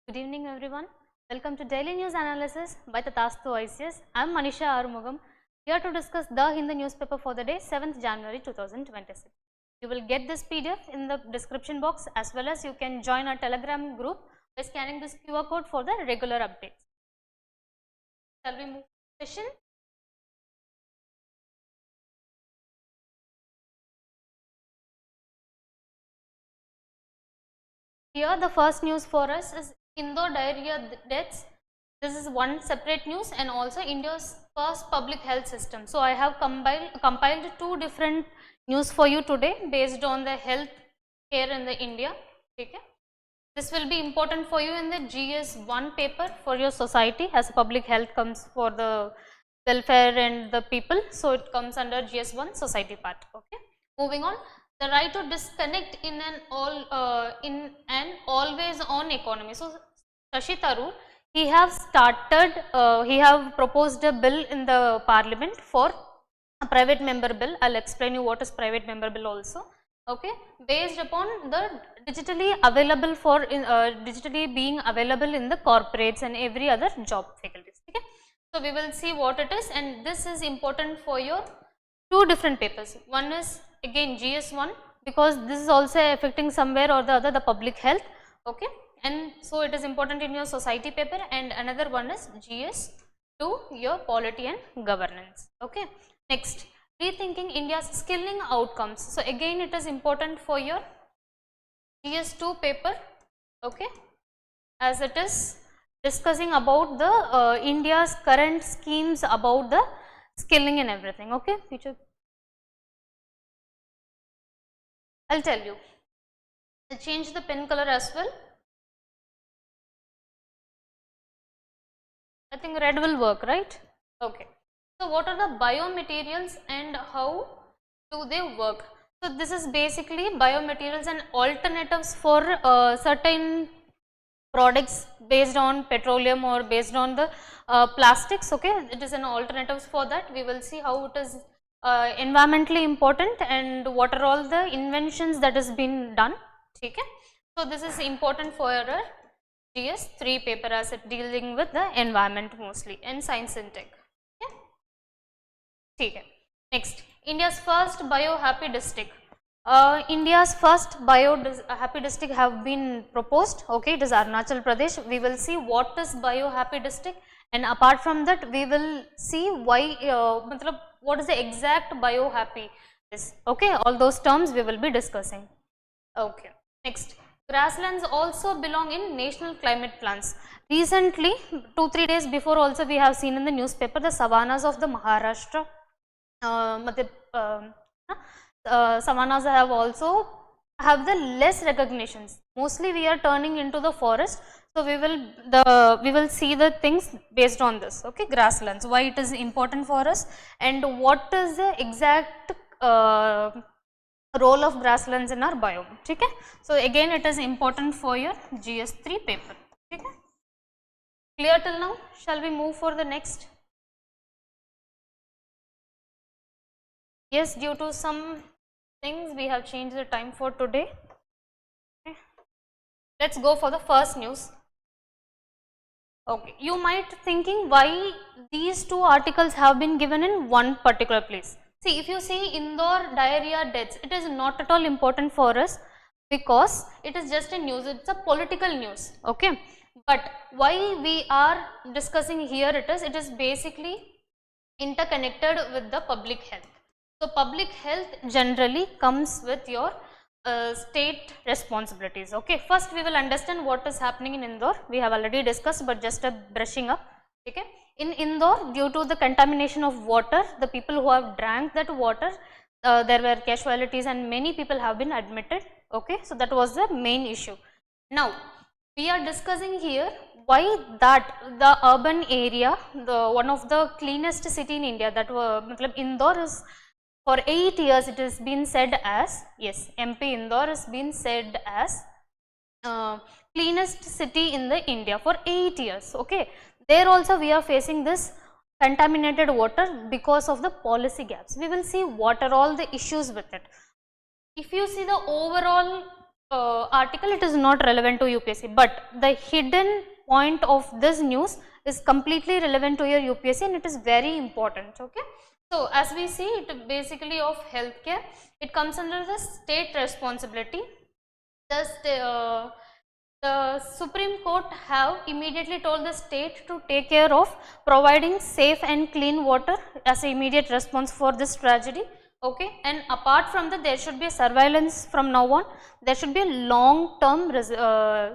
Good evening everyone. Welcome to Daily News Analysis by Tathastu ICS. I am Manisha Arumugam, here to discuss the Hindu newspaper for the day 7th January 2026. You will get this PDF in the description box, as well as you can join our Telegram group by scanning this QR code for the regular updates. Shall we move to the session? Here the first news for us is Indore diarrhea deaths. This is one separate news, and also India's first public health system. So I have compiled two different news for you today based on the health care in the India. Okay. This will be important for you in the GS1 paper for your society, as public health comes for the welfare and the people. So it comes under GS1 society part. Okay. Moving on. The right to disconnect in an always on economy. So Shashi Tharoor, he have proposed a bill in the parliament for a private member bill. I'll explain you what is private member bill also. Okay, based upon the digitally available for digitally being available in the corporates and every other job faculties. Okay, so we will see what it is, and this is important for your two different papers. One is again GS1, because this is also affecting somewhere or the other the public health. Okay, and so it is important in your society paper, and another one is GS2, your polity and governance. Okay, next, rethinking India's skilling outcomes. So again it is important for your GS2 paper. Okay, as it is discussing about the India's current schemes about the skilling and everything. Okay, future. I'll tell you. I'll change the pen color as well. I think red will work, right? Okay. So what are the biomaterials and how do they work? So this is basically biomaterials and alternatives for certain products based on petroleum or based on the plastics. Okay, it is an alternatives for that. We will see how it is environmentally important and what are all the inventions that has been done. Okay, so this is important for our GS3 paper, as it dealing with the environment mostly and science and tech. Okay. Next, India's first bio-happy district. India's first bio-happy district have been proposed. Okay, it is Arunachal Pradesh. We will see what is bio-happy district, and apart from that we will see why, what is the exact bio-happy is. Okay, all those terms we will be discussing. Okay, next, grasslands also belong in national climate plans. Recently, 2-3 days before also we have seen in the newspaper the savannas of the Maharashtra. Savannas have the less recognitions. Mostly we are turning into the forest. So we will see the things based on this. Okay, grasslands, why it is important for us, and what is the exact role of grasslands in our biome. Okay, so again it is important for your GS3 paper. Okay, clear till now? Shall we move for the next? Yes, due to some things we have changed the time for today. Okay. Let's go for the first news. Okay, you might thinking why these two articles have been given in one particular place. See, if you see Indore diarrhea deaths, it is not at all important for us because it is just a news, it's a political news. Okay, but why we are discussing here, it is basically interconnected with the public health. So public health generally comes with your state responsibilities. Okay, first we will understand what is happening in Indore. We have already discussed, but just a brushing up. Okay, in Indore, due to the contamination of water, the people who have drank that water, there were casualties and many people have been admitted. Okay, so that was the main issue. Now we are discussing here why that the urban area, the one of the cleanest city in India, that Indore is, for 8 years it has been said as, yes, MP Indore has been said as cleanest city in the India for 8 years. Okay, there also we are facing this contaminated water because of the policy gaps. We will see what are all the issues with it. If you see the overall article, it is not relevant to UPSC, but the hidden point of this news is completely relevant to your UPSC and it is very important. Okay. So, as we see, it basically of healthcare, it comes under the state responsibility. The Supreme Court have immediately told the state to take care of providing safe and clean water as an immediate response for this tragedy. Okay. And apart from that, there should be a surveillance from now on, there should be a long term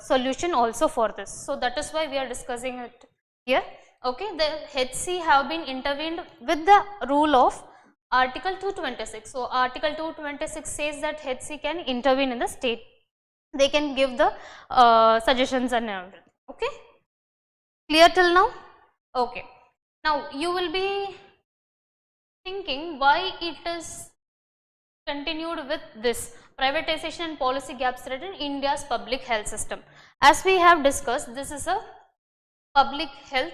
solution also for this. So, that is why we are discussing it here. Okay. The HC have been intervened with the rule of Article 226. So, Article 226 says that HC can intervene in the state, they can give the suggestions and everything. Okay. Clear till now? Okay. Now, you will be thinking why it is continued with this privatization and policy gaps threaten India's public health system. As we have discussed, this is a public health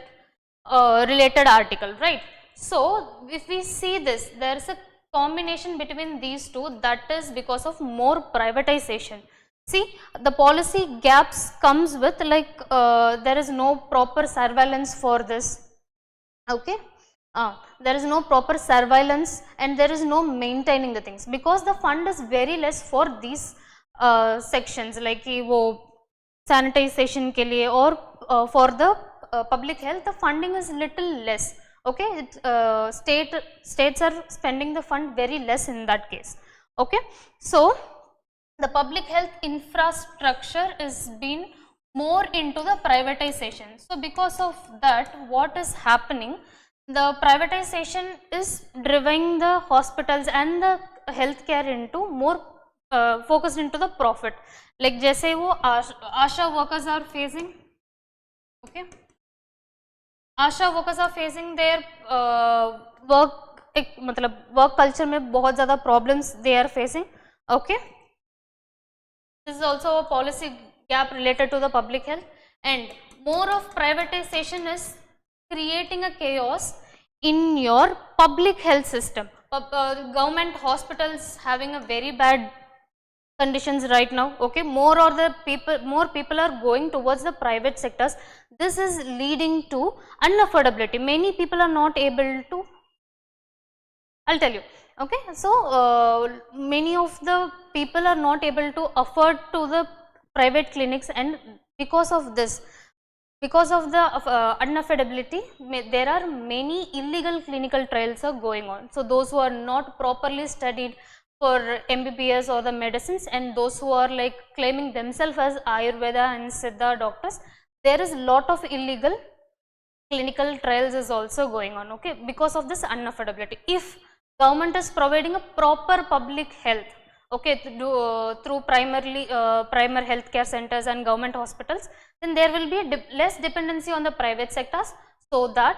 related article, right? So, if we see this, there is a combination between these two, that is because of more privatization. See, the policy gaps comes with like there is no proper surveillance for this. Okay. There is no proper surveillance and there is no maintaining the things, because the fund is very less for these sections like wo sanitization ke liye or for the public health, the funding is little less. Okay. States are spending the fund very less in that case. Okay. So, the public health infrastructure is being more into the privatization. So, because of that, what is happening, the privatization is driving the hospitals and the healthcare into more focused into the profit. Like जैसे वो ASHA workers are facing, okay, ASHA workers are facing their work, मतलब work culture में बहुत ज़्यादा problems they are facing. Okay. This is also a policy gap related to the public health, and more of privatization is creating a chaos in your public health system. Government hospitals having a very bad conditions right now. Okay, more people are going towards the private sectors. This is leading to unaffordability. Many people are not able to, I'll tell you. Okay, so many of the people are not able to afford to the private clinics, and because of this, because of the unaffordability, there are many illegal clinical trials are going on. So, those who are not properly studied for MBBS or the medicines, and those who are like claiming themselves as Ayurveda and Siddha doctors, there is lot of illegal clinical trials is also going on. Okay, because of this unaffordability. If government is providing a proper public health, okay, through primary healthcare centers and government hospitals, then there will be less dependency on the private sectors, so that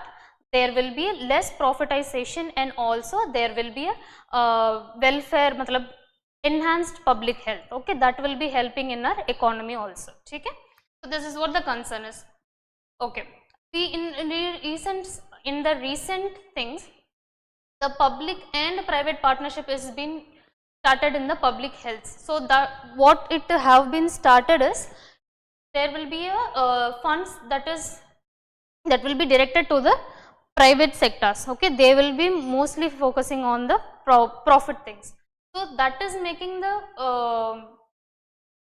there will be less profitization, and also there will be a welfare, matlab enhanced public health. Okay, that will be helping in our economy also. Okay, so this is what the concern is. Okay, in the recent things, the public and private partnership has been started in the public health. So, that what it have been started is, there will be a funds that will be directed to the private sectors. Okay, they will be mostly focusing on the profit things. So, that is making the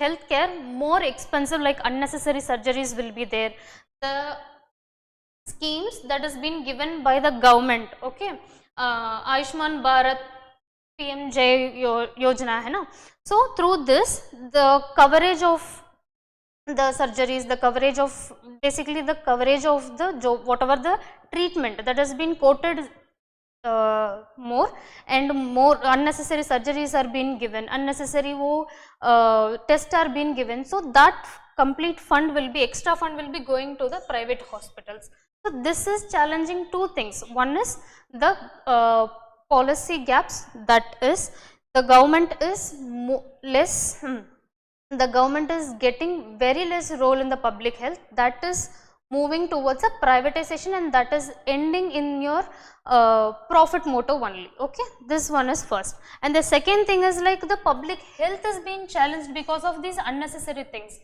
healthcare more expensive, like unnecessary surgeries will be there. The schemes that has been given by the government, okay, Ayushman Bharat, 𝐶𝐬𝐳 hai na. So, through this, the coverage of the surgeries, the coverage of basically the coverage of the whatever the treatment that has been quoted more, and more unnecessary surgeries are being given, unnecessary tests are being given. So, that complete fund will be, extra fund will be going to the private hospitals. So, this is challenging two things. One is the policy gaps, that is the government is the government is getting very less role in the public health, that is moving towards a privatization, and that is ending in your profit motive only. Okay, this one is first. And the second thing is like the public health is being challenged because of these unnecessary things.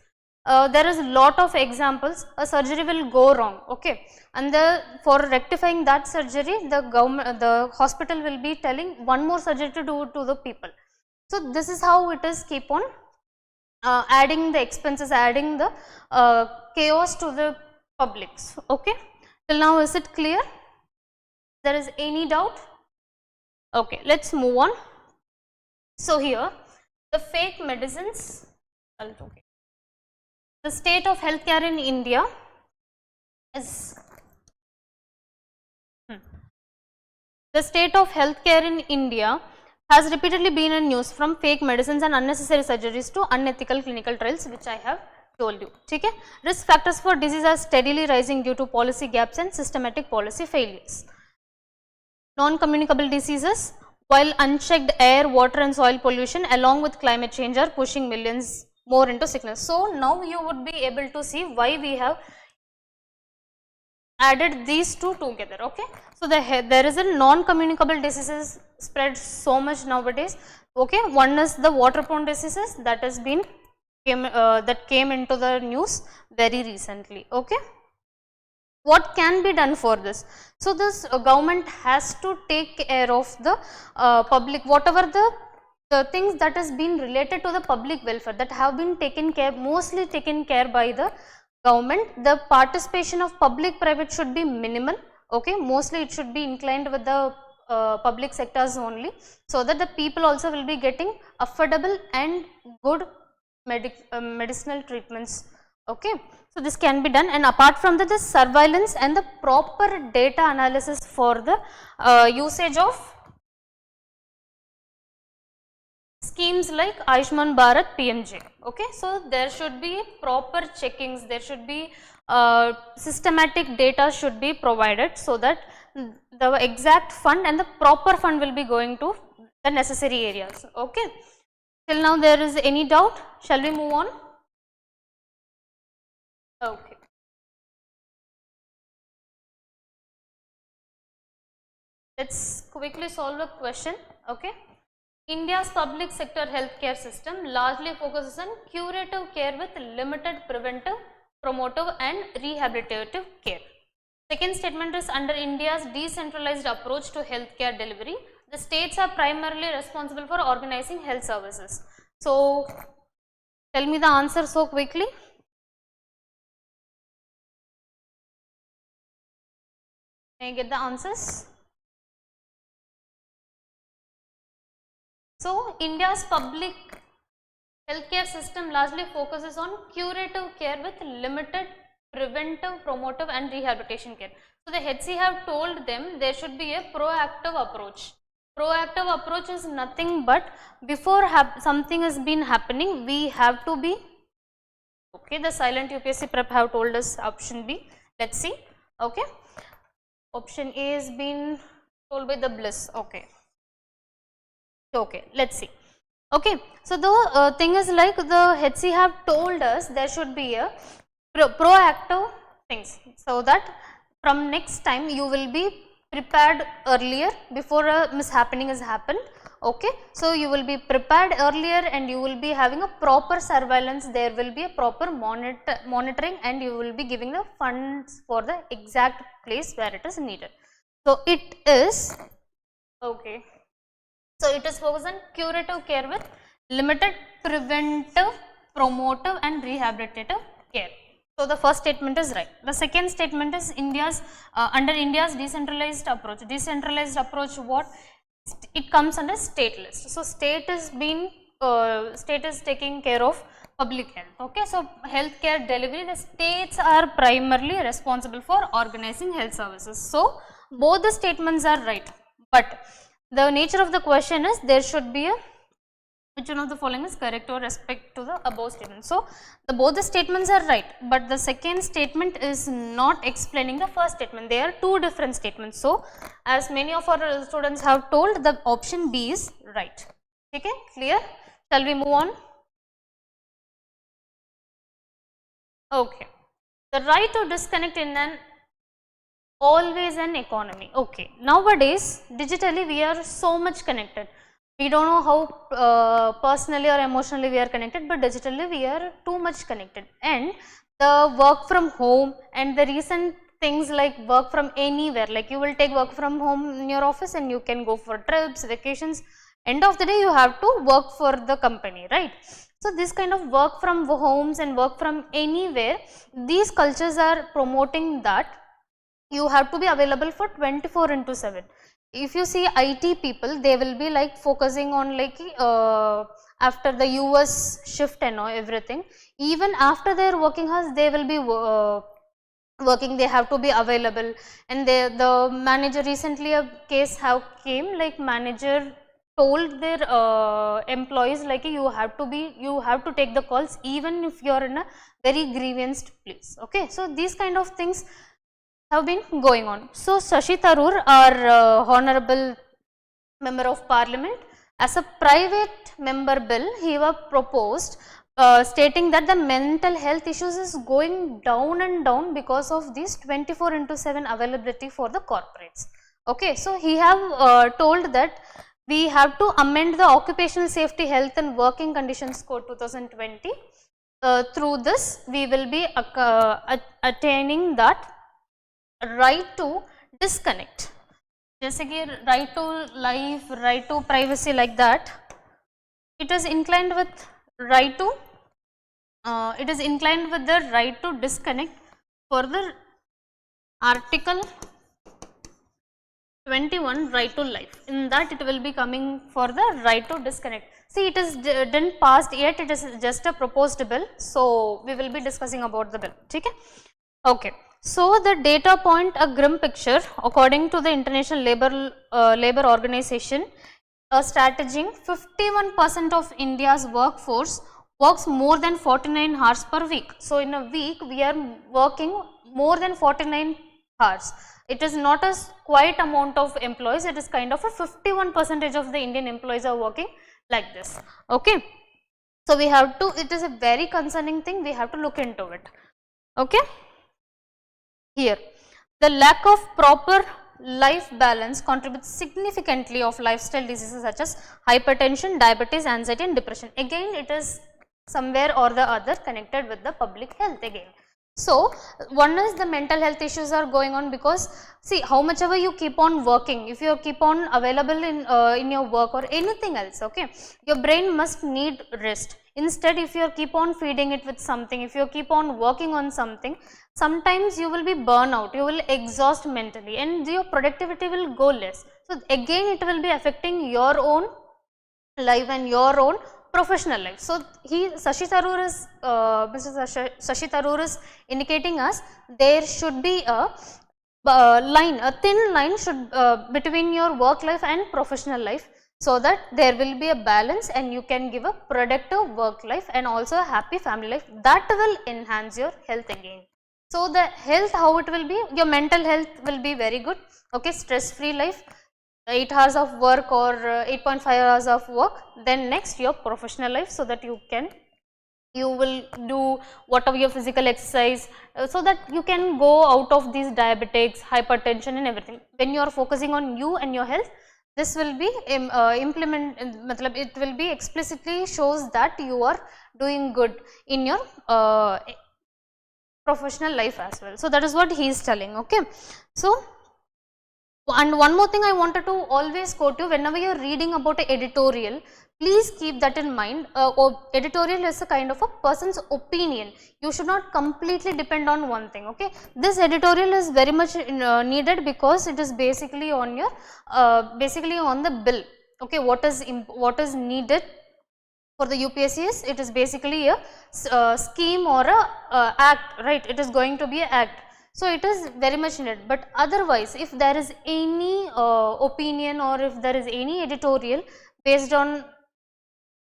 There is a lot of examples. A surgery will go wrong, okay, and for rectifying that surgery, the hospital will be telling one more surgery to do to the people. So this is how it is keep on adding the expenses, adding the chaos to the publics. Okay, till now is it clear? There is any doubt? Okay, let's move on. So here the fake medicines. Okay. The state of healthcare in India is the state of healthcare in India has repeatedly been in news, from fake medicines and unnecessary surgeries to unethical clinical trials, which I have told you. Okay? Risk factors for disease are steadily rising due to policy gaps and systematic policy failures. Non-communicable diseases, while unchecked air, water and soil pollution along with climate change are pushing millions more into sickness. So now you would be able to see why we have added these two together. Okay, so there is a non-communicable diseases spread so much nowadays. Okay, one is the waterborne diseases that has been came into the news very recently. Okay, what can be done for this? So this government has to take care of the public, whatever the things that has been related to the public welfare that have been taken care, mostly taken care by the government. The participation of public private should be minimal. Okay, mostly it should be inclined with the public sectors only, so that the people also will be getting affordable and good medicinal treatments. Okay, so this can be done, and apart from that, the surveillance and the proper data analysis for the usage of schemes like Ayushman Bharat, PMJ. Okay, so there should be proper checkings, there should be systematic data should be provided, so that the exact fund and the proper fund will be going to the necessary areas. Okay, till now there is any doubt? Shall we move on? Okay. Let's quickly solve a question. Okay. India's public sector healthcare system largely focuses on curative care with limited preventive, promotive and rehabilitative care. Second statement is, under India's decentralized approach to healthcare delivery, the states are primarily responsible for organizing health services. So, tell me the answer so quickly. May I get the answers? So, India's public healthcare system largely focuses on curative care with limited preventive, promotive and rehabilitation care. So, the HC have told them there should be a proactive approach. Proactive approach is nothing but before something has been happening, we have to be, okay, the silent UPSC prep have told us option B. Let's see. Okay, option A has been told by the Bliss. Okay. Okay, let's see. Okay, so the thing is like the HC have told us there should be a proactive things, so that from next time you will be prepared earlier before a mishappening has happened. Okay, so you will be prepared earlier and you will be having a proper surveillance, there will be a proper monitoring and you will be giving the funds for the exact place where it is needed. So it is, okay. So it is focused on curative care with limited preventive, promotive and rehabilitative care. So the first statement is right. The second statement is under India's decentralized approach. Decentralized approach, what? It comes under state list. So state is taking care of public health. Okay, so healthcare delivery, the states are primarily responsible for organizing health services. So both the statements are right, but the nature of the question is there should be a, which one of the following is correct or respect to the above statement. So both the statements are right, but the second statement is not explaining the first statement. They are two different statements. So as many of our students have told, the option B is right. Okay, clear? Shall we move on? Okay. The right to disconnect in an always an economy. Okay, nowadays digitally we are so much connected. We don't know how personally or emotionally we are connected, but digitally we are too much connected. And the work from home and the recent things like work from anywhere, like you will take work from home in your office and you can go for trips, vacations. End of the day you have to work for the company, right? So this kind of work from homes and work from anywhere, these cultures are promoting that you have to be available for 24/7. If you see IT people, they will be like focusing on like after the US shift and everything, even after their working hours they will be working, they have to be available. And the manager, recently a case have came, like manager told their employees like you have to take the calls even if you are in a very grievanced place. Okay, so these kind of things have been going on. So Shashi Tharoor, our honorable member of parliament, as a private member bill, he was proposed stating that the mental health issues is going down and down because of this 24/7 availability for the corporates. Okay, so he have told that we have to amend the Occupational Safety, Health and Working Conditions Code 2020. Through this, we will be attaining that right to disconnect. जैसे कि right to life, right to privacy, like that, it is inclined with right to the right to disconnect for the article 21, right to life. In that it will be coming for the right to disconnect. See, it is didn't passed yet, it is just a proposed bill, so we will be discussing about the bill. Okay. So the data point a grim picture. According to the International Labour Organization, strategizing 51% of India's workforce works more than 49 hours per week. So in a week we are working more than 49 hours. It is not a quite amount of employees, it is kind of a 51% of the Indian employees are working like this. Okay, so we have to, it is a very concerning thing, we have to look into it. Okay. Here, the lack of proper life balance contributes significantly of lifestyle diseases such as hypertension, diabetes, anxiety and depression. Again, it is somewhere or the other connected with the public health again. So, one is the mental health issues are going on because see, how much ever you keep on working, if you keep on available in your work or anything else, okay, your brain must need rest. Instead, if you keep on feeding it with something, if you keep on working on something, sometimes you will be burnout, you will exhaust mentally and your productivity will go less. So, again it will be affecting your own life and your own professional life. So, Shashi Tharoor is, Mr. Shashi Tharoor is indicating us there should be a thin line should between your work life and professional life, so that there will be a balance and you can give a productive work life and also a happy family life that will enhance your health again. So, the health, how it will be, your mental health will be very good, okay, stress free life, 8 hours of work or 8.5 hours of work, then next your professional life, so that you will do whatever your physical exercise, so that you can go out of these diabetics, hypertension and everything. When you are focusing on you and your health, this will be it will be explicitly shows that you are doing good in your professional life as well. So, that is what he is telling. Okay. So, and one more thing I wanted to always quote you, whenever you are reading about an editorial, please keep that in mind. Editorial is a kind of a person's opinion. You should not completely depend on one thing. Okay, this editorial is very much needed because it is basically on your basically on the bill. Okay, what is needed for the UPSC it is basically a scheme or a act, right? It is going to be an act. So, it is very much needed, but otherwise if there is any opinion or if there is any editorial based on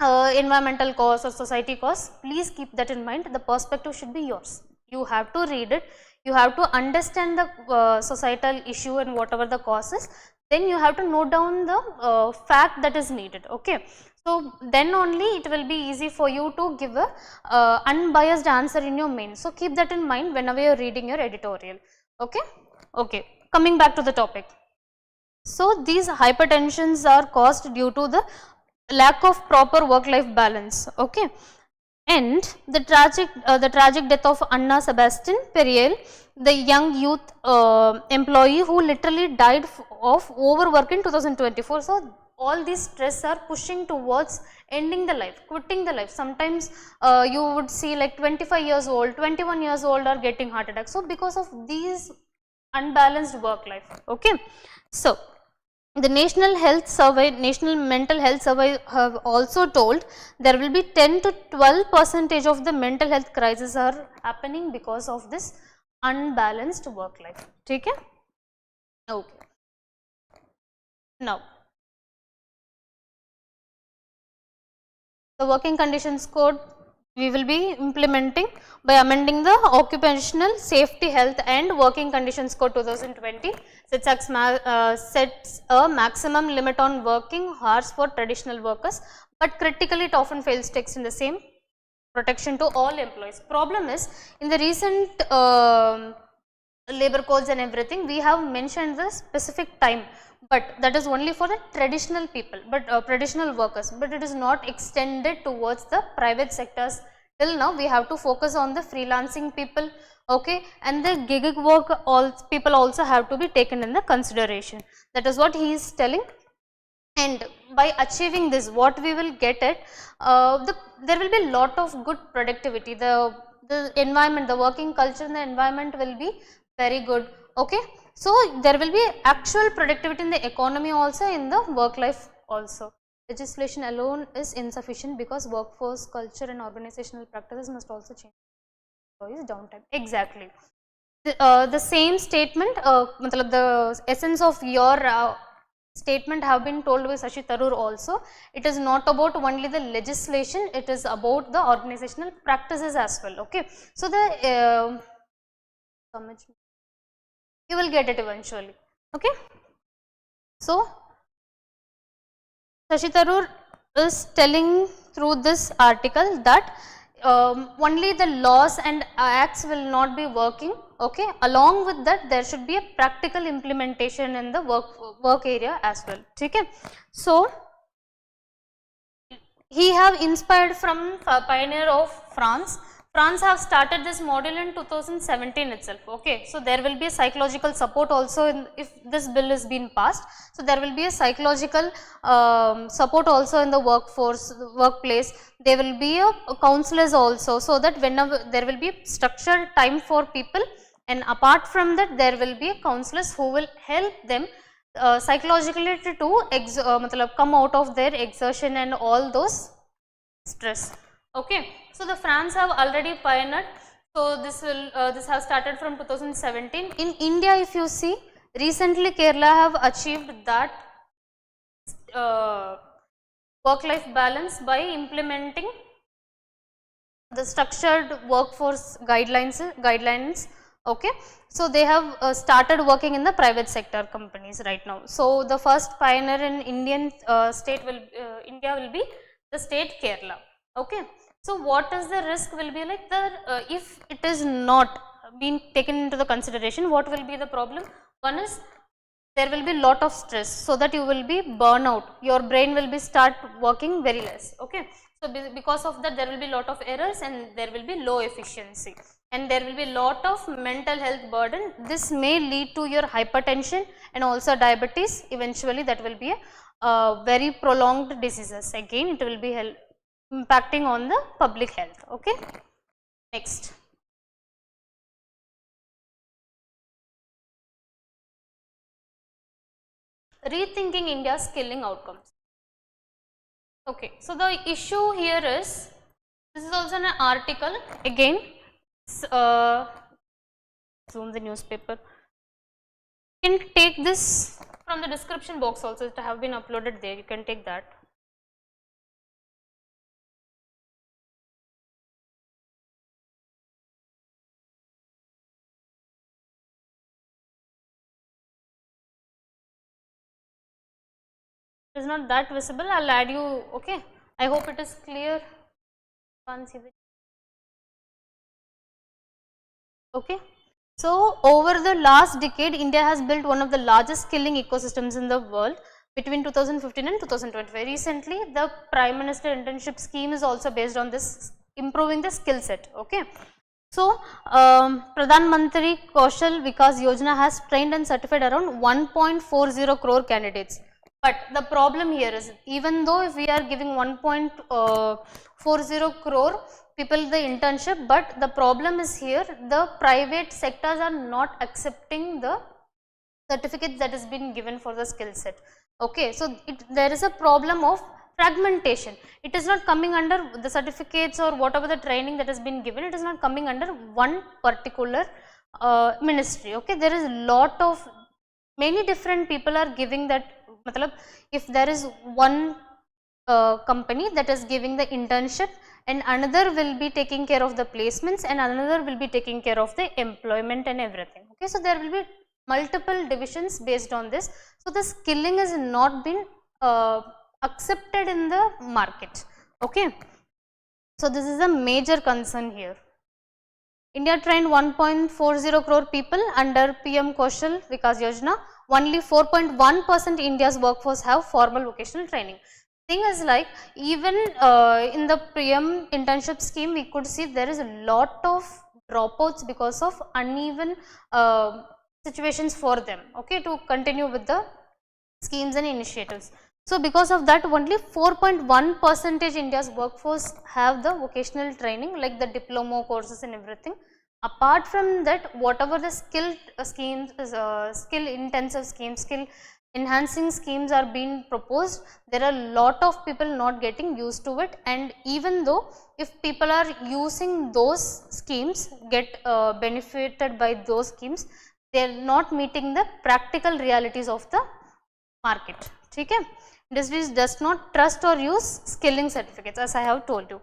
environmental cause or society cause, please keep that in mind. The perspective should be yours. You have to read it, you have to understand the societal issue and whatever the cause is, then you have to note down the fact that is needed. Okay. So then only it will be easy for you to give a unbiased answer in your main. So keep that in mind whenever you are reading your editorial. Okay. Okay. Coming back to the topic. So these hypertensions are caused due to the lack of proper work-life balance. Okay. And the tragic death of Anna Sebastian Periel, the young youth employee who literally died of overwork in 2024. So all these stress are pushing towards ending the life, quitting the life. Sometimes you would see like 25 years old, 21 years old are getting heart attacks. So because of these unbalanced work life. Okay. So the National Mental Health Survey have also told there will be 10 to 12% of the mental health crises are happening because of this unbalanced work life. Okay. Okay. Now, the working conditions code we will be implementing by amending the Occupational Safety Health and Working Conditions Code 2020 sets a maximum limit on working hours for traditional workers, but critically it often fails to extend the same protection to all employees. Problem is, in the recent labor codes and everything, we have mentioned the specific time, but that is only for the traditional people, but traditional workers, but it is not extended towards the private sectors. Till now we have to focus on the freelancing people, okay, and the gig work people also have to be taken in the consideration. That is what he is telling. And by achieving this, what we will get at, there will be a lot of good productivity. The environment, the working culture in the environment will be very good. Okay. So there will be actual productivity in the economy also, in the work life also. Legislation alone is insufficient because workforce culture and organizational practices must also change. Employees downtime. Exactly. The same statement, the essence of your statement have been told by Shashi Tharoor also. It is not about only the legislation, it is about the organizational practices as well. Okay. So the you will get it eventually. Okay. So Shashi Tharoor is telling through this article that only the laws and acts will not be working. Okay. Along with that, there should be a practical implementation in the work area as well. Okay. So he have inspired from pioneer of France. France have started this model in 2017 itself. Okay. So there will be a psychological support also if this bill is being passed. So there will be a psychological support also in the workplace. There will be a counselors also, so that whenever there will be structured time for people, and apart from that there will be counselors who will help them psychologically to come out of their exertion and all those stress. Okay. So the France have already pioneered. So this has started from 2017. In India, if you see, recently Kerala have achieved that work-life balance by implementing the structured workforce guidelines. Okay. So they have started working in the private sector companies right now. So the first pioneer in India will be the state Kerala. Okay. So what is the risk will be like if it is not being taken into the consideration, what will be the problem? One is there will be lot of stress, so that you will be burnout, your brain will be start working very less. Okay. So because of that there will be lot of errors and there will be low efficiency, and there will be lot of mental health burden. This may lead to your hypertension and also diabetes. Eventually that will be a very prolonged diseases. Again it will be impacting on the public health. Okay. Next. Rethinking India's skilling outcomes. Okay. So the issue here is, this is also an article again, zoom the newspaper. You can take this from the description box also, it have been uploaded there, you can take that. It is not that visible. I'll add you. Okay. I hope it is clear. Can't see the. Okay. So over the last decade, India has built one of the largest skilling ecosystems in the world between 2015 and 2025. Recently, the Prime Minister internship scheme is also based on this, improving the skill set. Okay. So, Pradhan Mantri Kaushal Vikas Yojana has trained and certified around 1.40 crore candidates. But the problem here is, even though if we are giving 1.40 crore people the internship, but the problem is here, the private sectors are not accepting the certificates that has been given for the skill set. Okay, so there is a problem of fragmentation. It is not coming under the certificates or whatever the training that has been given, it is not coming under one particular ministry. Okay, there is a lot of, many different people are giving that. Matlab, if there is one company that is giving the internship and another will be taking care of the placements and another will be taking care of the employment and everything. Okay, so there will be multiple divisions based on this. So the skilling is not been accepted in the market. Okay, so this is a major concern here. India trained 1.40 crore people under PM Kaushal Vikas Yojana. Only 4.1% India's workforce have formal vocational training. Thing is like, even in the PM internship scheme, we could see there is a lot of dropouts because of uneven situations for them. Okay, to continue with the schemes and initiatives. So because of that, only 4.1% India's workforce have the vocational training, like the diploma courses and everything. Apart from that, whatever the skill schemes, skill intensive schemes, skill enhancing schemes are being proposed, there are a lot of people not getting used to it, and even though if people are using those schemes, get benefited by those schemes, they are not meeting the practical realities of the market. Okay? Industries does not trust or use skilling certificates, as I have told you.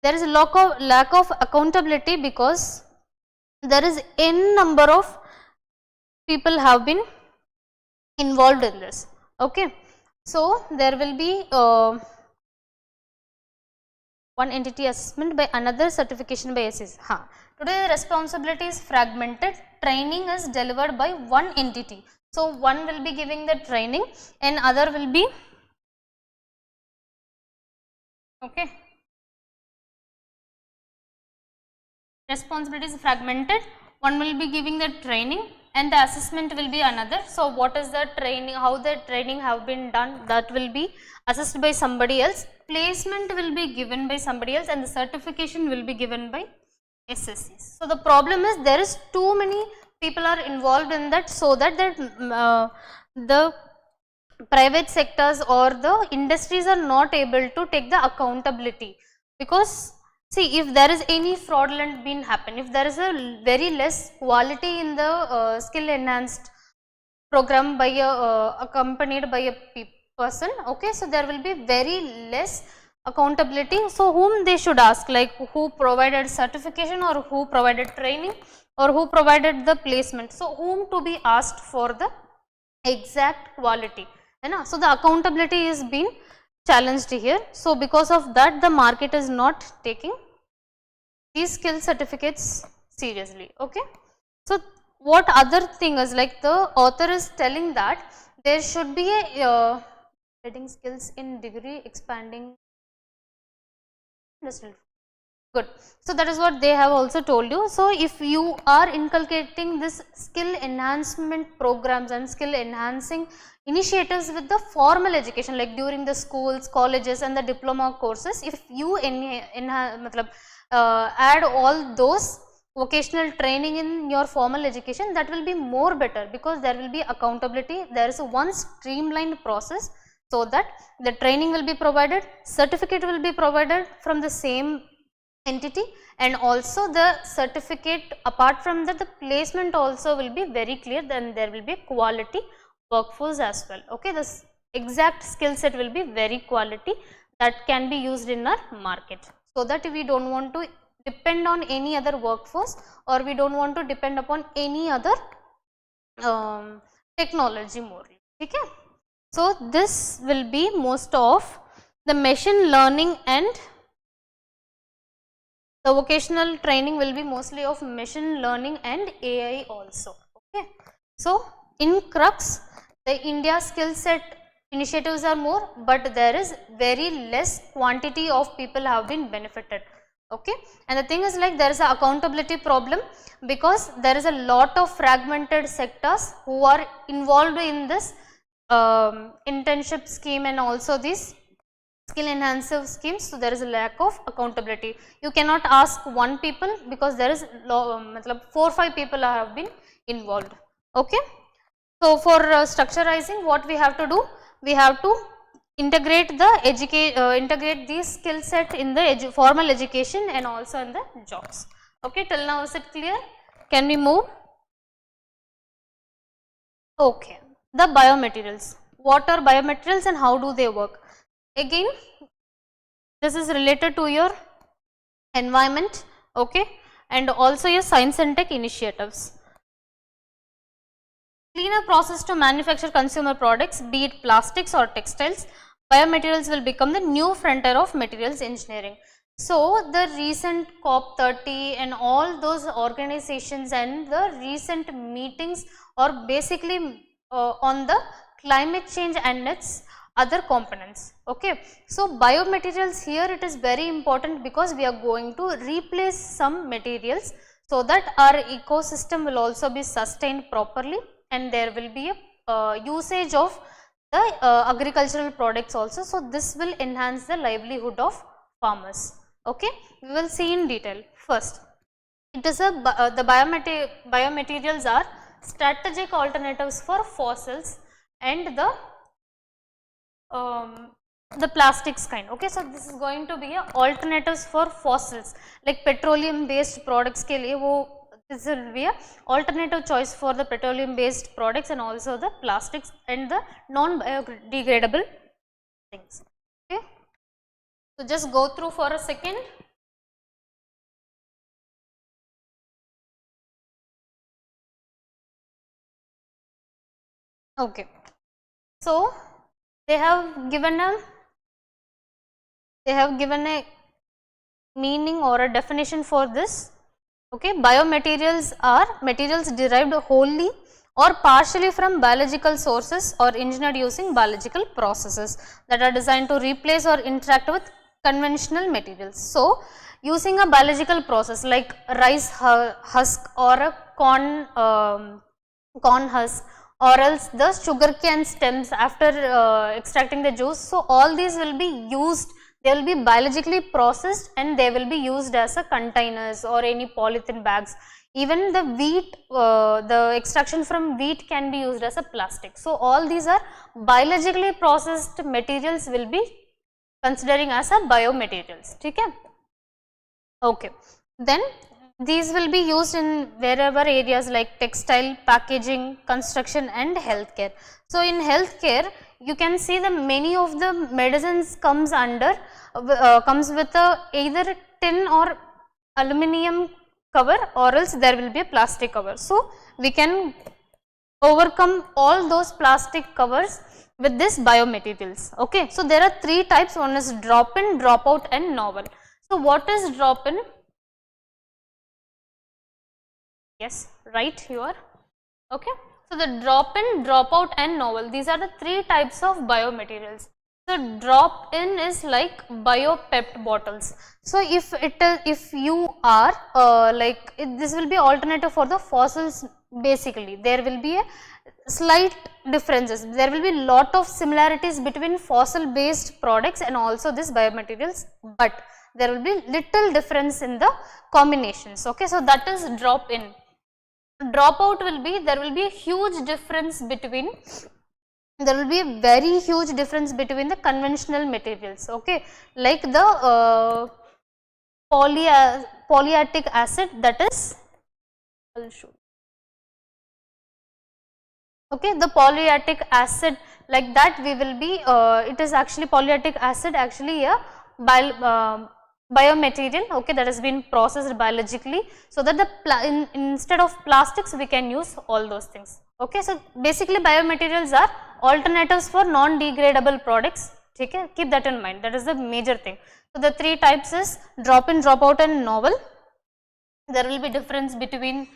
There is a lack of accountability because there is n number of people have been involved in this. Okay, so there will be one entity assessment by another, certification by SEs. Today the responsibility is fragmented. Training is delivered by one entity. So one will be giving the training and other will be, okay, responsibility is fragmented. One will be giving the training and the assessment will be another. So what is the training, how the training have been done, that will be assessed by somebody else. Placement will be given by somebody else and the certification will be given by SSCs. So the problem is there is too many people are involved in that, so that the private sectors or the industries are not able to take the accountability, because see, if there is any fraudulent been happen, if there is a very less quality in the skill enhanced program by a accompanied by a person, okay, so there will be very less accountability. So whom they should ask, like who provided certification or who provided training or who provided the placement, so whom to be asked for the exact quality, so the accountability is being challenged here. So because of that, the market is not taking these skill certificates seriously. Okay, so what other thing is, like the author is telling that there should be a getting skills in degree expanding industrial. Good. So that is what they have also told you. So if you are inculcating this skill enhancement programs and skill enhancing initiatives with the formal education, like during the schools, colleges and the diploma courses, if you add all those vocational training in your formal education, that will be more better, because there will be accountability. There is a one streamlined process, so that the training will be provided, certificate will be provided from the same entity, and also the certificate, apart from that the placement also will be very clear. Then there will be quality workforce as well. Okay, this exact skill set will be very quality, that can be used in our market, so that we do not want to depend on any other workforce, or we do not want to depend upon any other technology more. Okay. So, this will be most of the machine learning and the vocational training will be mostly of machine learning and AI also. Okay. So, in crux the India skill set initiatives are more, but there is very less quantity of people have been benefited. Okay. And the thing is like there is a accountability problem, because there is a lot of fragmented sectors who are involved in this internship scheme and also these skill enhancing schemes. So, there is a lack of accountability. You cannot ask one people, because there is 4-5 people have been involved. Okay. So, for structurizing, what we have to do? We have to integrate the integrate these skill set in the formal education and also in the jobs. Okay, till now is it clear? Can we move? Okay, the biomaterials. What are biomaterials and how do they work? Again, this is related to your environment, okay, and also your science and tech initiatives. Cleaner process to manufacture consumer products, be it plastics or textiles, biomaterials will become the new frontier of materials engineering. So, the recent COP30 and all those organizations and the recent meetings are basically on the climate change and its other components. Okay. So, biomaterials here it is very important, because we are going to replace some materials, so that our ecosystem will also be sustained properly, and there will be a usage of the agricultural products also. So, this will enhance the livelihood of farmers. Okay. We will see in detail. First, it is the biomaterials are strategic alternatives for fossils and the plastics kind. Okay. So, this is going to be a alternatives for fossils, like petroleum based products ke liye this will be a alternative choice for the petroleum based products and also the plastics and the non biodegradable things. Okay. So, just go through for a second. Okay. So, they have given a meaning or a definition for this. Okay. Biomaterials are materials derived wholly or partially from biological sources or engineered using biological processes that are designed to replace or interact with conventional materials. So, using a biological process like rice husk or a corn husk, or else the sugarcane stems after extracting the juice. So, all these will be used, they will be biologically processed and they will be used as a containers or any polythene bags. Even the wheat, the extraction from wheat can be used as a plastic. So, all these are biologically processed materials will be considering as a biomaterials. Okay. Then these will be used in wherever areas like textile, packaging, construction and healthcare. So, in healthcare you can see the many of the medicines comes under comes with either tin or aluminum cover, or else there will be a plastic cover. So, we can overcome all those plastic covers with this biomaterials. Okay. So, there are three types, one is drop in, drop out and novel. So, what is drop in? Yes, right, you are okay. So, the drop in, drop out and novel, these are the three types of biomaterials. So, drop in is like BioPEP bottles. So, if you are this will be alternative for the fossils. Basically, there will be a slight differences, there will be lot of similarities between fossil based products and also this biomaterials, but there will be little difference in the combinations. Okay. So, that is drop in. Drop out will be, there will be a huge difference between, there will be a very huge difference between the conventional materials. Okay. Like the polyatic acid, that is, I will show. Okay, the polyatic acid, like that we will be, it is actually polyatic acid actually a biomaterial, okay, that has been processed biologically, so that the instead of plastics we can use all those things. Okay, so basically biomaterials are alternatives for non-degradable products. Okay, keep that in mind, that is the major thing. So the three types is drop in, drop out and novel. There will be difference between,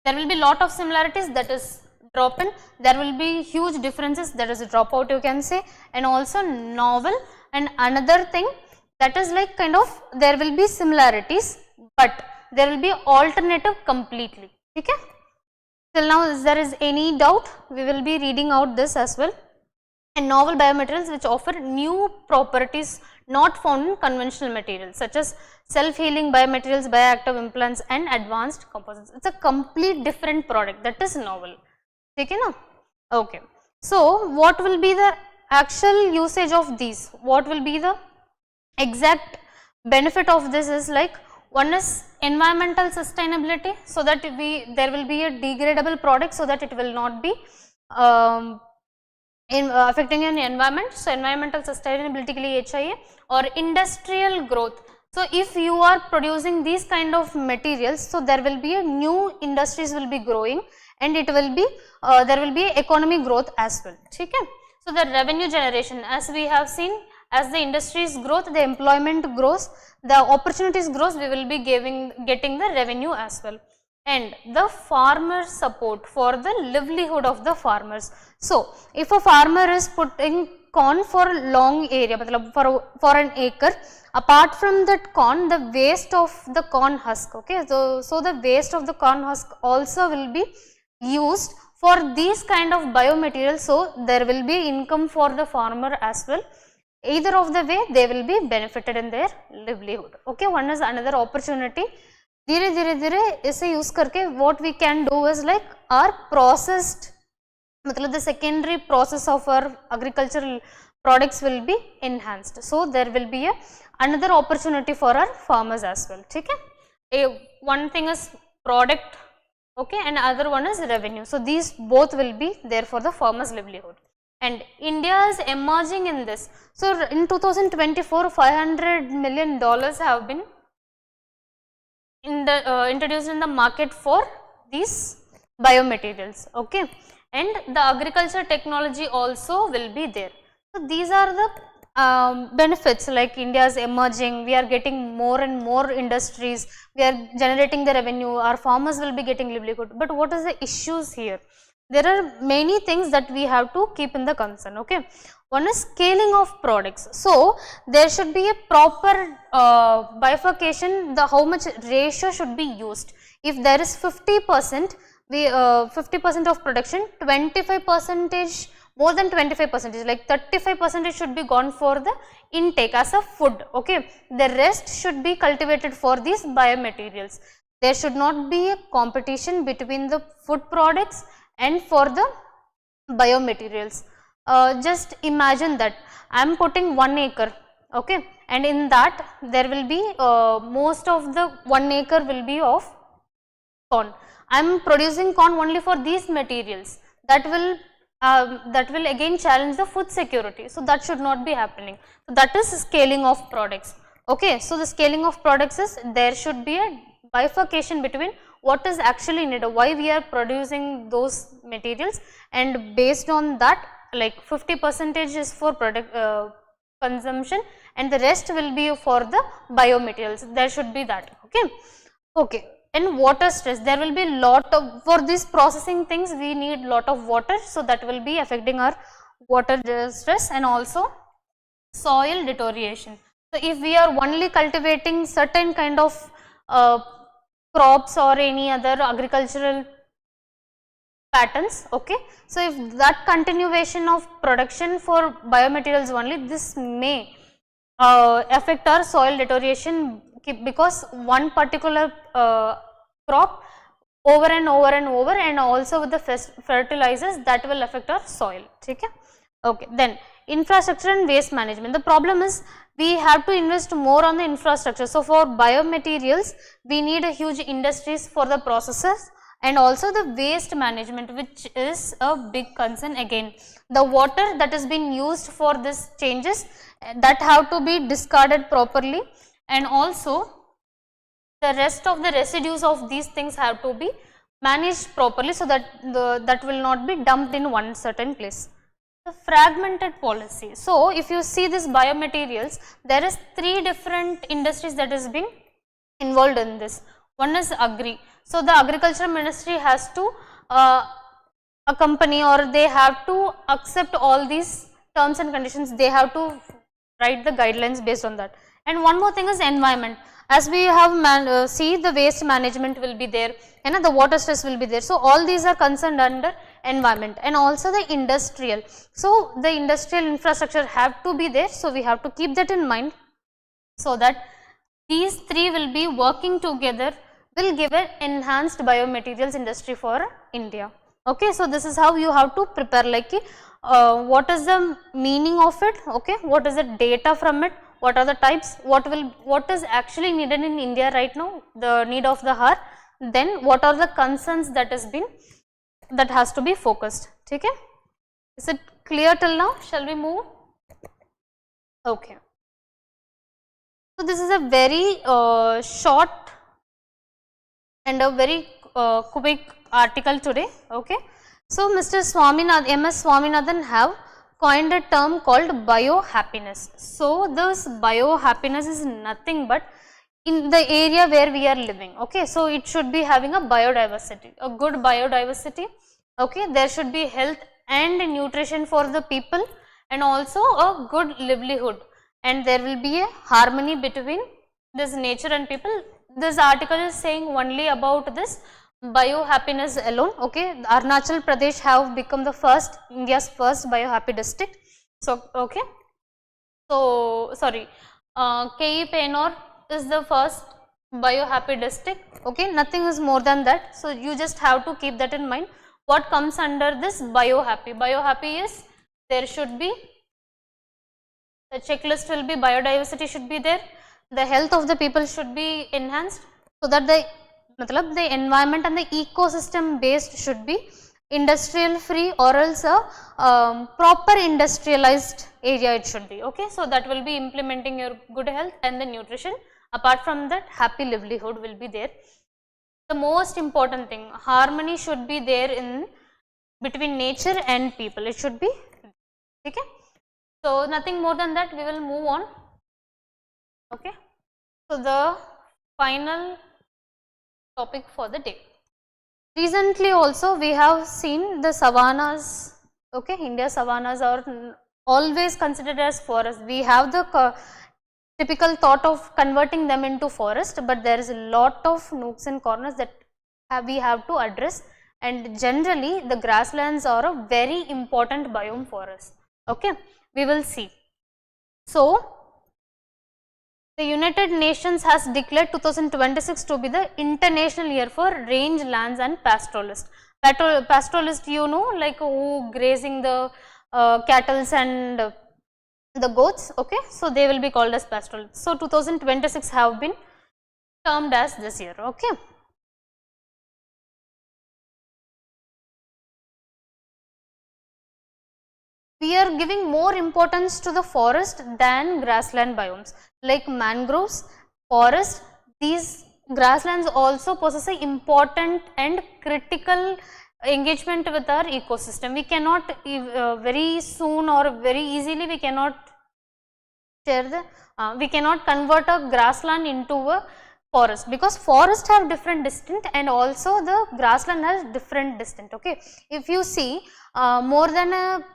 there will be lot of similarities, that is drop in, there will be huge differences, that is drop out you can say, and also novel. And another thing, that is like kind of there will be similarities, but there will be alternative completely. Okay, till now if there is any doubt, we will be reading out this as well. And novel biomaterials which offer new properties not found in conventional materials, such as self-healing biomaterials, bioactive implants and advanced composites. It is a complete different product, that is novel. Okay, na? Okay. So what will be the actual usage of these? What will be the exact benefit of this is like, one is environmental sustainability, so that there will be a degradable product, so that it will not be affecting an environment. So environmental sustainability के लिए चाहिए. Or industrial growth. So if you are producing these kind of materials, so there will be a new industries will be growing, and it will be there will be economic growth as well. Okay? So the revenue generation, as we have seen, as the industries growth, the employment grows, the opportunities grows, we will be getting the revenue as well. And the farmer support for the livelihood of the farmers. So if a farmer is putting corn for long area, for an acre, apart from that corn, the waste of the corn husk, okay, so the waste of the corn husk also will be used for these kind of biomaterials. So there will be income for the farmer as well. Either of the way they will be benefited in their livelihood. Okay, one is another opportunity. धीरे धीरे इसे use करके what we can do is like our processed, मतलब the secondary process of our agricultural products will be enhanced. So there will be another opportunity for our farmers as well. Okay, one thing is product, okay, and other one is revenue. So these both will be there for the farmers' livelihood. And India is emerging in this. So in 2024, $500 million have been introduced in the market for these biomaterials. Okay, and the agriculture technology also will be there. So these are the benefits, like India is emerging, we are getting more and more industries, we are generating the revenue, our farmers will be getting livelihood. But what is the issues here? There are many things that we have to keep in the concern. Okay, one is scaling of products. So there should be a proper bifurcation, the how much ratio should be used. If there is 50%, we 50% of production, 25%, more than 25%, like 35% should be gone for the intake as a food. Okay, the rest should be cultivated for these biomaterials. There should not be a competition between the food products and for the biomaterials. Just imagine that I am putting 1 acre, okay, and in that there will be most of the 1 acre will be of corn. I am producing corn only for these materials, that will again challenge the food security. So that should not be happening. So that is scaling of products. Okay, so the scaling of products is there should be a bifurcation between what is actually needed, why we are producing those materials, and based on that, like 50% is for product consumption and the rest will be for the biomaterials. There should be that. Okay, okay. And water stress, there will be lot of, for these processing things we need lot of water, so that will be affecting our water stress, and also soil deterioration. So if we are only cultivating certain kind of crops or any other agricultural patterns, okay, so if that continuation of production for biomaterials only, this may affect our soil deterioration, because one particular crop over and over and over, and also with the fertilizers, that will affect our soil. Okay, okay. Then infrastructure and waste management. The problem is we have to invest more on the infrastructure. So for biomaterials we need a huge industries for the processes, and also the waste management, which is a big concern again. The water that has been used for this changes, that have to be discarded properly, and also the rest of the residues of these things have to be managed properly, so that that will not be dumped in one certain place. The fragmented policy. So, if you see this biomaterials, there is 3 different industries that is being involved in this. One is agri. So, the agriculture ministry has to accompany, or they have to accept all these terms and conditions. They have to write the guidelines based on that. And one more thing is environment. As we have see, the waste management will be there, and the water stress will be there. So, all these are concerned under environment, and also the industrial. So, the industrial infrastructure have to be there. So, we have to keep that in mind, so that these 3 will be working together, will give an enhanced biomaterials industry for India. Okay, so this is how you have to prepare, like what is the meaning of it, okay, what is the data from it, what are the types, what is actually needed in India right now, the need of the hour, then what are the concerns that has to be focused. Okay, is it clear till now? Shall we move? Okay. So, this is a very short and a very quick article today. Okay. So, Mr. Swaminathan, MS Swaminathan have coined a term called biohappiness. So, this biohappiness is nothing but in the area where we are living. Okay. So, it should be having a biodiversity, a good biodiversity. Okay. There should be health and nutrition for the people, and also a good livelihood, and there will be a harmony between this nature and people. This article is saying only about this biohappiness alone. Okay, Arunachal Pradesh have become the first, India's first biohappy district. So, okay, so sorry, 𝐾𝐲 is the first biohappy district. Okay, nothing is more than that. So, you just have to keep that in mind. What comes under this biohappy? Biohappy is, there should be, the checklist will be, biodiversity should be there, the health of the people should be enhanced, so that the environment and the ecosystem based should be industrial free, or else a proper industrialized area it should be. Okay, so that will be implementing your good health and the nutrition. Apart from that, happy livelihood will be there. The most important thing, harmony should be there in between nature and people. It should be. Okay. So, nothing more than that, we will move on. Okay. So, the final topic for the day. Recently also we have seen the savannas. Okay, India's savannas are always considered as forest. We have the typical thought of converting them into forest, but there is a lot of nooks and corners that we have to address, and generally the grasslands are a very important biome for us. Okay, we will see. So, the United Nations has declared 2026 to be the International Year for Rangelands and Pastoralists. Pastoralist, you know, like who grazing the cattle and the goats. Okay, so they will be called as pastoralists. So, 2026 have been termed as this year. Okay. We are giving more importance to the forest than grassland biomes, like mangroves, forest. These grasslands also possess an important and critical engagement with our ecosystem. We cannot very soon or very easily we cannot share the we cannot convert a grassland into a forest, because forest have different distinct and also the grassland has different distinct. Okay, if you see more than a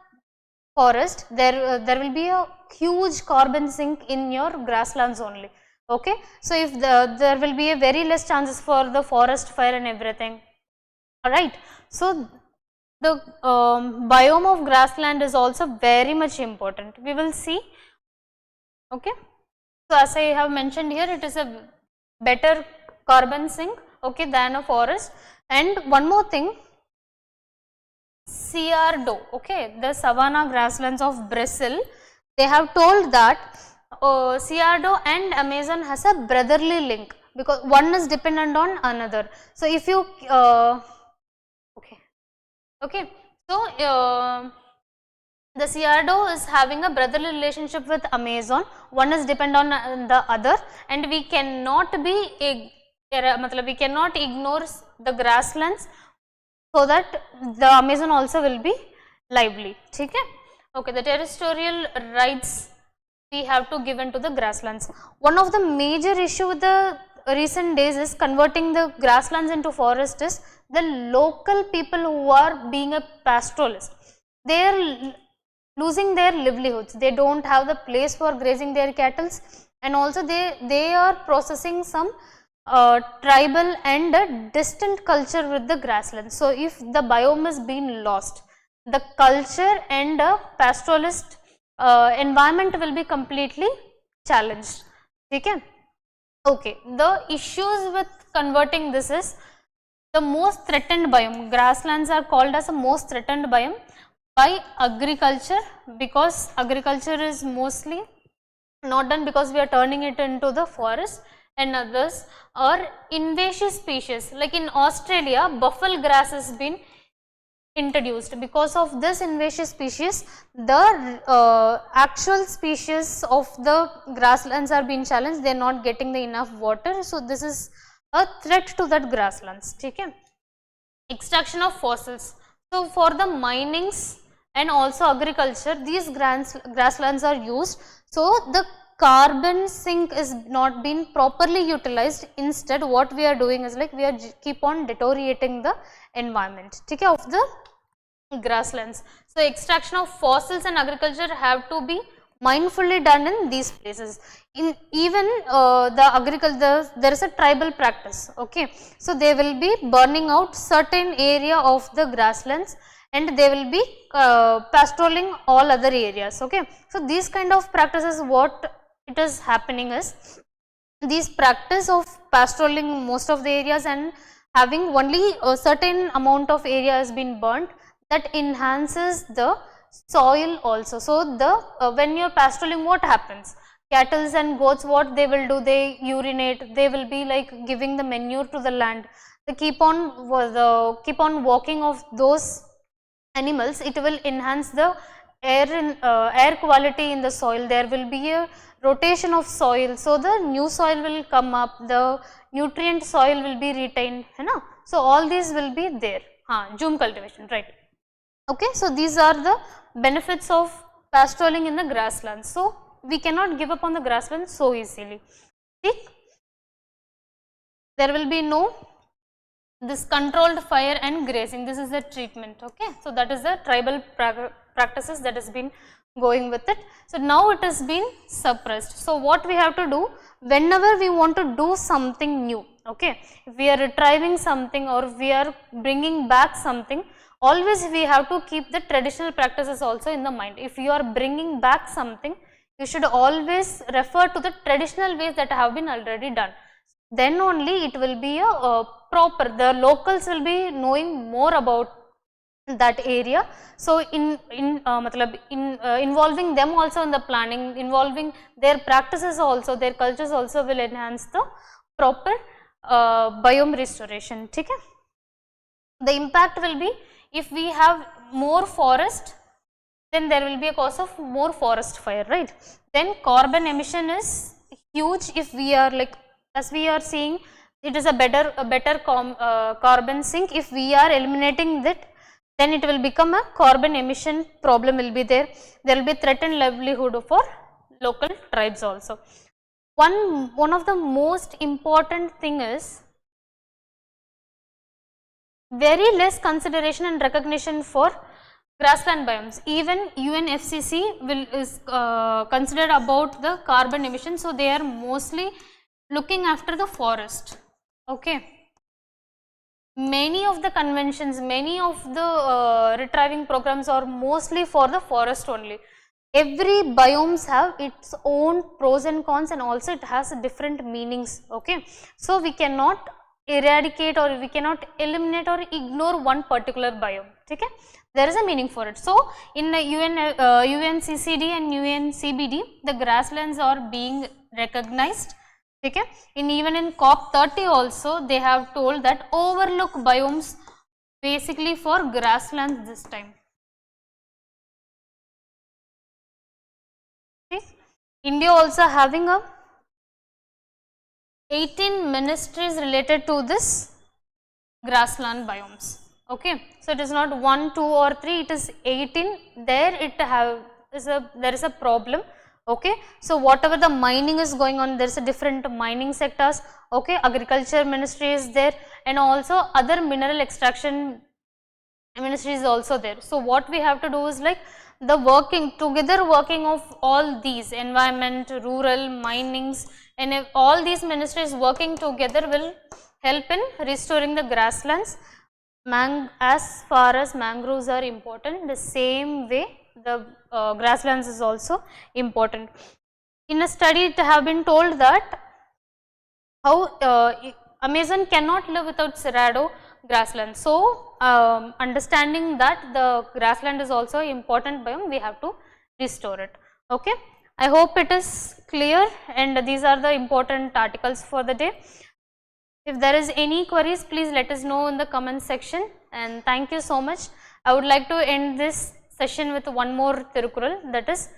forest, there will be a huge carbon sink in your grasslands only. Okay, so if there will be a very less chances for the forest fire and everything. Alright, so the biome of grassland is also very much important. We will see. Okay, so as I have mentioned here, it is a better carbon sink, okay, than a forest. And one more thing, Cerrado, okay, the savanna grasslands of Brazil, they have told that Cerrado and Amazon has a brotherly link, because one is dependent on another. So, if you so the Cerrado is having a brotherly relationship with Amazon, one is dependent on the other, and we cannot be we cannot ignore the grasslands, so that the Amazon also will be lively. Okay, okay, the territorial rights we have to give into the grasslands. One of the major issue with the recent days is converting the grasslands into forest is the local people who are being a pastoralist. They are losing their livelihoods. They don't have the place for grazing their cattle, and also they are processing some tribal and a distant culture with the grasslands. So, if the biome is being lost, the culture and a pastoralist environment will be completely challenged. Okay. Okay, the issues with converting this is the most threatened biome. Grasslands are called as the most threatened biome by agriculture, because agriculture is mostly not done because we are turning it into the forest, and others are invasive species. Like in Australia, buffalo grass has been introduced. Because of this invasive species, the actual species of the grasslands are being challenged. They are not getting the enough water. So, this is a threat to that grasslands. Okay. Extraction of fossils. So, for the minings and also agriculture, these grasslands are used. So, the carbon sink is not being properly utilized. Instead, what we are doing is like we are keep on deteriorating the environment, okay, of the grasslands. So, extraction of fossils and agriculture have to be mindfully done in these places. In even the agriculture, there is a tribal practice. Okay, so they will be burning out certain area of the grasslands, and they will be pastoraling all other areas. Okay, so these kind of practices, what it is happening is, these practice of pastoraling most of the areas and having only a certain amount of area has been burnt, that enhances the soil also. So, the when you are pastoraling, what happens? Cattle and goats, what they will do? They urinate, they will be like giving the manure to the land. They keep on walking of those animals. It will enhance the air quality in the soil. There will be a rotation of soil. So, the new soil will come up, the nutrient soil will be retained. So, all these will be there. Zoom cultivation, right. Okay, so these are the benefits of pastoraling in the grasslands. So, we cannot give up on the grasslands so easily. See? There will be no this controlled fire and grazing. This is the treatment. Okay, so that is the tribal practices that has been going with it. So, now it has been suppressed. So, what we have to do whenever we want to do something new, okay, if we are retrieving something or we are bringing back something, always we have to keep the traditional practices also in the mind. If you are bringing back something, you should always refer to the traditional ways that have been already done. Then only it will be a proper, the locals will be knowing more about that area. So, involving them also in the planning, involving their practices also, their cultures also will enhance the proper biome restoration. Okay? The impact will be, if we have more forest, then there will be a cause of more forest fire, right. Then carbon emission is huge. If we are like, as we are seeing, it is a better carbon sink. If we are eliminating that, then it will become a carbon emission problem will be there. There will be threatened livelihood for local tribes also. One of the most important thing is very less consideration and recognition for grassland biomes. Even UNFCCC is considered about the carbon emission. So, they are mostly looking after the forest. Okay. Many of the conventions, many of the retrieving programs are mostly for the forest only. Every biomes have its own pros and cons, and also it has different meanings. Okay. So, we cannot eradicate or we cannot eliminate or ignore one particular biome. Okay. There is a meaning for it. So, in the UNCCD and UNCBD, the grasslands are being recognized. Okay. Even in COP30 also, they have told that overlook biomes basically for grasslands this time. Okay. India also having a 18 ministries related to this grassland biomes. Okay, so it is not 1, 2 or 3, it is 18. There there is a problem. Okay, so whatever the mining is going on, there is a different mining sectors. Okay, agriculture ministry is there, and also other mineral extraction ministry is also there. So what we have to do is like the working of all these environment, rural, minings, and if all these ministries working together will help in restoring the grasslands. As far as mangroves are important, the same way the grasslands is also important. In a study it have been told that how Amazon cannot live without cerrado grassland. So understanding that the grassland is also important biome, we have to restore it. Okay, I hope it is clear, and these are the important articles for the day. If there is any queries, please let us know in the comment section, and thank you so much. I would like to end this session with one more Tirukural, that is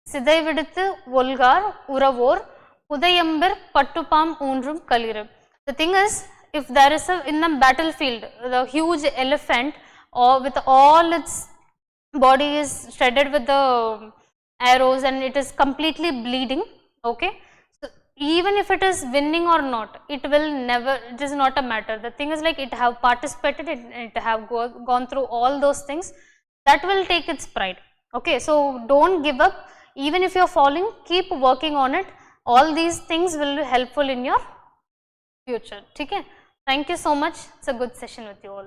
Sidai vidithu volgar uravor Udayamber pattupam undrum kaliru. The thing is, if there is in the battlefield, the huge elephant or with all its body is shredded with the arrows and it is completely bleeding, okay, so even if it is winning or not, it will never, it is not a matter. The thing is like it have participated, it have gone through all those things, that will take its pride. Okay, so don't give up. Even if you are falling, keep working on it. All these things will be helpful in your future. Okay, thank you so much. It's a good session with you all.